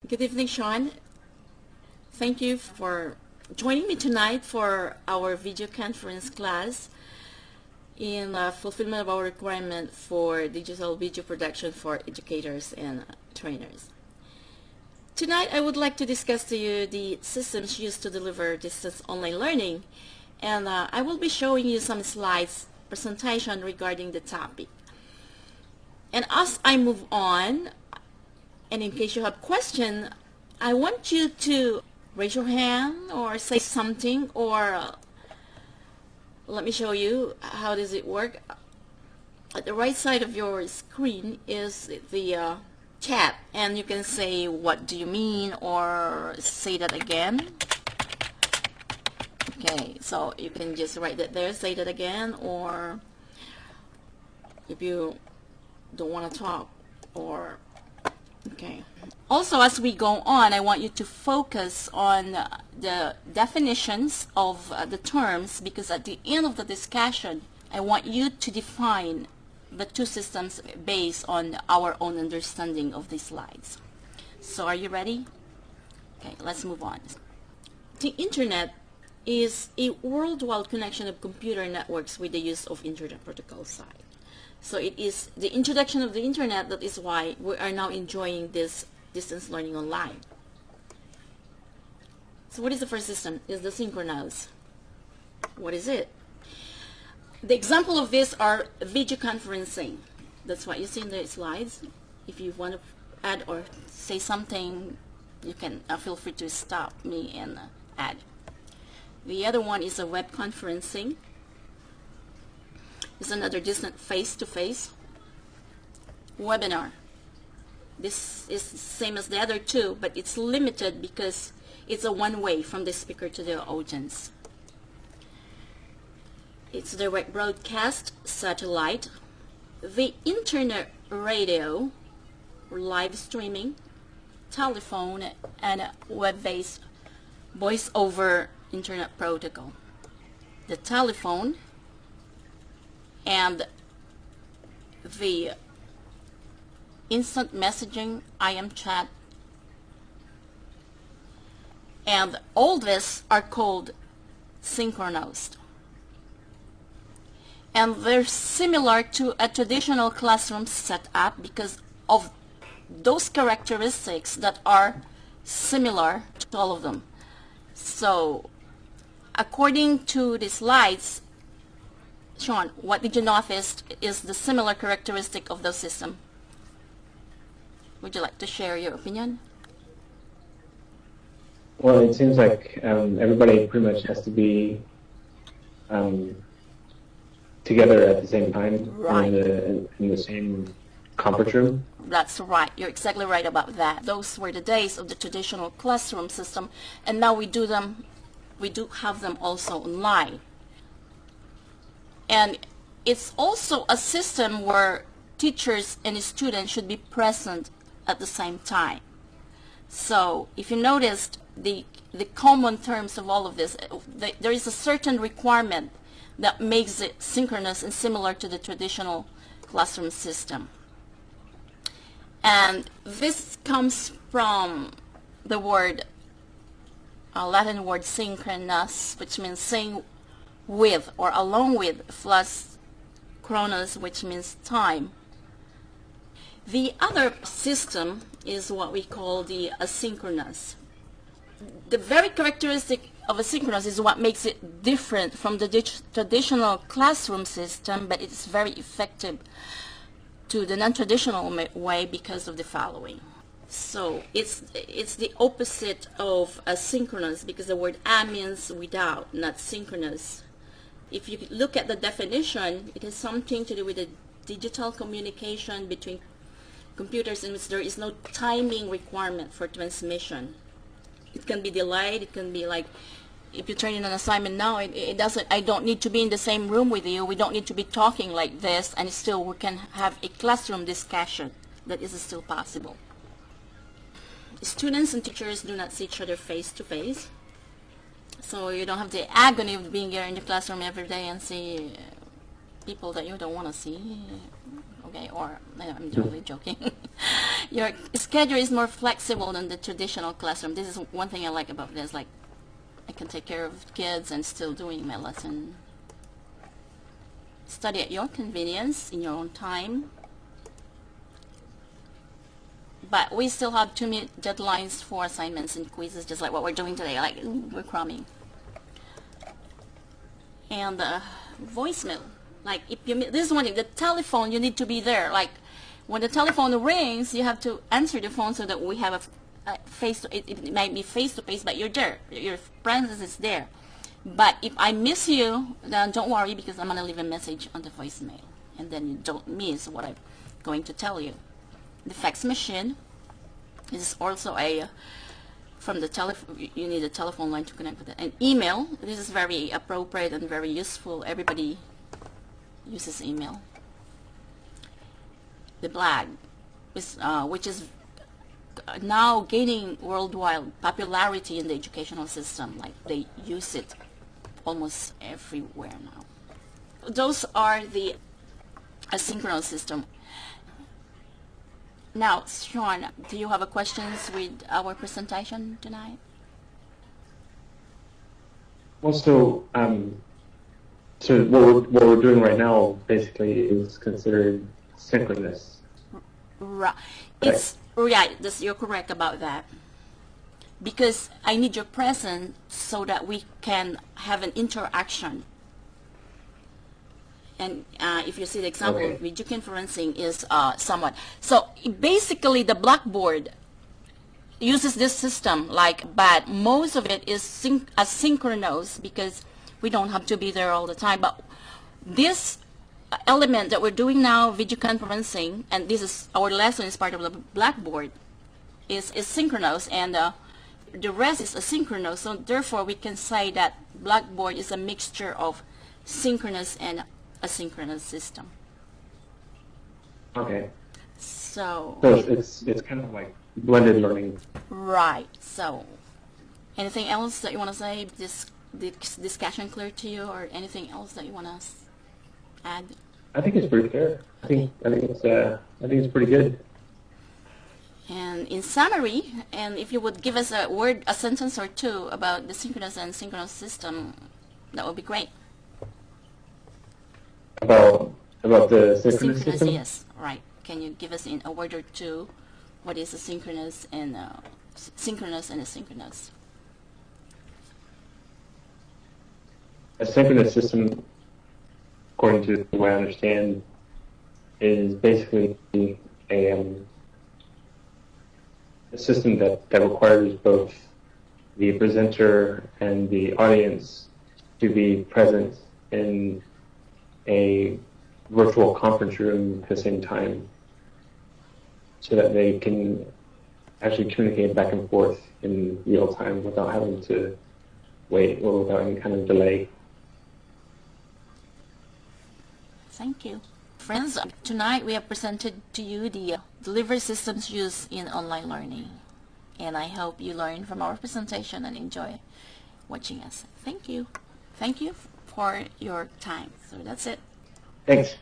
Good evening, Sean. Thank you for joining me tonight for our video conference class in fulfillment of our requirement for digital video production for educators and trainers. Tonight, I would like to discuss to you the systems used to deliver distance online learning, and I will be showing you some slides presentation regarding the topic. And as I move on, and in case you have question, I want you to raise your hand or say something, or let me show you how does it work. At the right side of your screen is the chat, and you can say what do you mean or say that again. Okay, so you can just write that there, say that again, or if you don't want to talk, or okay. Also, as we go on, I want you to focus on the definitions of the terms, because at the end of the discussion, I want you to define the two systems based on our own understanding of these slides. So are you ready? Okay, let's move on. The Internet is a worldwide connection of computer networks with the use of Internet Protocol site. So it is the introduction of the Internet that is why we are now enjoying this distance learning online. So what is the first system? Is the synchronous. What is it? The example of this are video conferencing. That's what you see in the slides. If you want to add or say something, you can feel free to stop me and add. The other one is a web conferencing. It's another distant face-to-face webinar. This is the same as the other two, but it's limited because it's a one-way from the speaker to the audience. It's direct broadcast, satellite, the internet radio, live streaming, telephone, and web-based voice-over internet protocol. The telephone and the instant messaging, IM chat, and all this are called synchronous. And they're similar to a traditional classroom setup because of those characteristics that are similar to all of them. So according to the slides, Sean, what did you notice is the similar characteristic of the system? Would you like to share your opinion? Well, it seems like everybody pretty much has to be together at the same time, right, in the same conference room. That's right. You're exactly right about that. Those were the days of the traditional classroom system, and now we do have them also online. And it's also a system where teachers and students should be present at the same time. So if you noticed the common terms of all of this, there is a certain requirement that makes it synchronous and similar to the traditional classroom system. And this comes from the word, Latin word synchronous, which means sing with or along with, plus chronos, which means time. The other system is what we call the asynchronous. The very characteristic of asynchronous is what makes it different from the traditional classroom system, but it's very effective to the non-traditional way because of the following. So it's the opposite of asynchronous, because the word a means without, not synchronous. If you look at the definition, it has something to do with the digital communication between computers in which there is no timing requirement for transmission. It can be delayed. It can be like, if you turn in an assignment now, I don't need to be in the same room with you. We don't need to be talking like this, and still we can have a classroom discussion. That is still possible. Students and teachers do not see each other face to face. So you don't have the agony of being here in the classroom every day and see people that you don't want to see. Okay, or I'm totally joking. Your schedule is more flexible than the traditional classroom. This is one thing I like about this. Like, I can take care of kids and still doing my lesson. Study at your convenience, in your own time. But we still have 2-minute deadlines for assignments and quizzes, just like what we're doing today. Like, we're cramming. And voicemail. Like, if you this is one thing. The telephone, you need to be there. Like, when the telephone rings, you have to answer the phone so that we have a face. It might be face to face, but you're there. Your presence is there. But if I miss you, then don't worry, because I'm gonna leave a message on the voicemail, and then you don't miss what I'm going to tell you. The fax machine is also a from the telephone. You need a telephone line to connect with it. And email. This is very appropriate and very useful. Everybody uses email. The blog, which is now gaining worldwide popularity in the educational system. Like, they use it almost everywhere now. Those are the asynchronous system. Now, Sean, do you have a questions with our presentation tonight? Well, so what we're doing right now basically is considered synchronous. Right. You're correct about that. Because I need your presence so that we can have an interaction. And if you see the example, Okay. videoconferencing is somewhat. So basically, the Blackboard uses this system, but most of it is asynchronous because we don't have to be there all the time. But this element that we're doing now, video conferencing, and this is our lesson is part of the Blackboard, is synchronous, and the rest is asynchronous. So therefore, we can say that Blackboard is a mixture of synchronous and asynchronous system. Okay. So it's kind of like blended learning. right. So anything else that you want to say? This discussion clear to you, or anything else that you want to add? I think it's pretty fair. I think it's pretty good. And in summary, and if you would give us a sentence or two about the synchronous and synchronous system, that would be great. About the synchronous system? Yes, right. Can you give us in a word or two what is a synchronous and asynchronous? A synchronous system, according to the way I understand, is basically a system that requires both the presenter and the audience to be present in a virtual conference room at the same time, so that they can actually communicate back and forth in real time without having to wait or without any kind of delay. Thank you. Friends, tonight we have presented to you the delivery systems used in online learning. And I hope you learn from our presentation and enjoy watching us. Thank you. Thank you for your time. So that's it. Thanks.